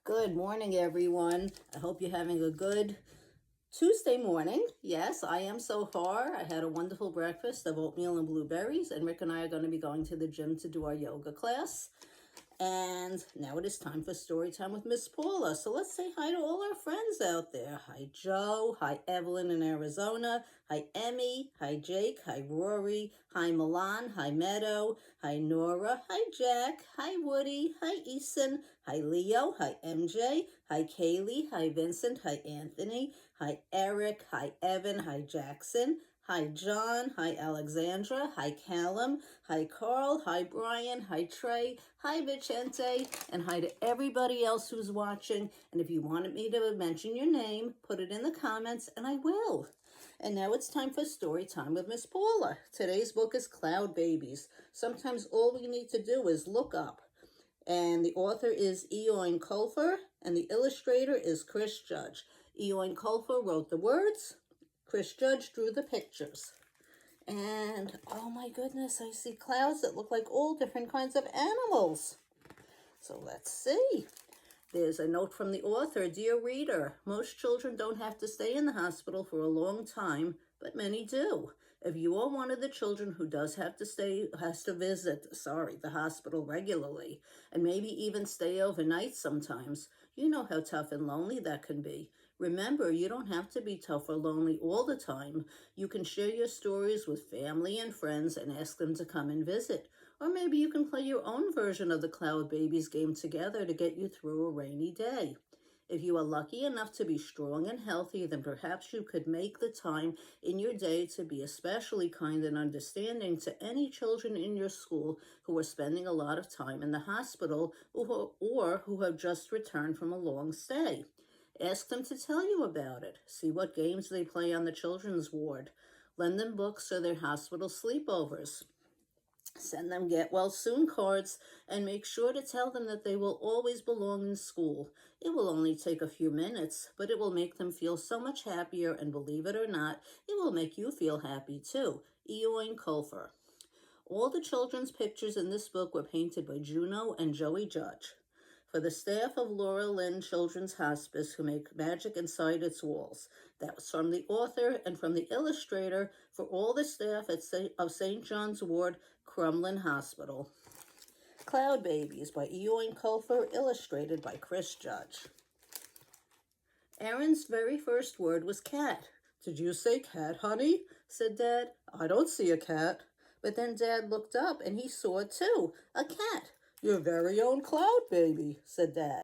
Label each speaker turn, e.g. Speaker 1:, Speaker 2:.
Speaker 1: Good morning, everyone. I hope you're having a good Tuesday morning. Yes, I am so far. I had a wonderful breakfast of oatmeal and blueberries, and Rick and I are going to be going to the gym to do our yoga class. And now it is time for story time with Miss Paula. So let's say hi to all our friends out there. Hi, Joe. Hi, Evelyn in Arizona. Hi, Emmy. Hi, Jake. Hi, Rory. Hi, Milan. Hi, Meadow. Hi, Nora. Hi, Jack. Hi, Woody. Hi, Eason. Hi, Leo. Hi, MJ. Hi, Kaylee. Hi, Vincent. Hi, Anthony. Hi, Eric. Hi, Evan. Hi, Jackson. Hi, John. Hi, Alexandra. Hi, Callum. Hi, Carl. Hi, Brian. Hi, Trey. Hi, Vicente. And hi to everybody else who's watching. And if you wanted me to mention your name, put it in the comments, and I will. And now it's time for story time with Miss Paula. Today's book is Cloud Babies. Sometimes all we need to do is look up. And the author is Eoin Colfer, and the illustrator is Chris Judge. Eoin Colfer wrote the words. Chris Judge drew the pictures. And, oh my goodness, I see clouds that look like all different kinds of animals. So let's see. There's a note from the author. Dear reader, most children don't have to stay in the hospital for a long time, but many do. If you are one of the children who has to visit the hospital regularly, and maybe even stay overnight sometimes, you know how tough and lonely that can be. Remember, you don't have to be tough or lonely all the time. You can share your stories with family and friends and ask them to come and visit. Or maybe you can play your own version of the Cloud Babies game together to get you through a rainy day. If you are lucky enough to be strong and healthy, then perhaps you could make the time in your day to be especially kind and understanding to any children in your school who are spending a lot of time in the hospital or who have just returned from a long stay. Ask them to tell you about it. See what games they play on the children's ward. Lend them books or their hospital sleepovers. Send them get well soon cards and make sure to tell them that they will always belong in school. It will only take a few minutes, but it will make them feel so much happier, and believe it or not, it will make you feel happy too. Eoin Colfer. All the children's pictures in this book were painted by Juno and Joey Judge. For the staff of Laura Lynn Children's Hospice, who make magic inside its walls. That was from the author and from the illustrator for all the staff of St. John's Ward, Crumlin Hospital. Cloud Babies by Eoin Colfer, illustrated by Chris Judge. Aaron's very first word was cat. Did you say cat, honey? Said Dad. I don't see a cat. But then Dad looked up and he saw, too, a cat. Your very own Cloud Baby, said Dad.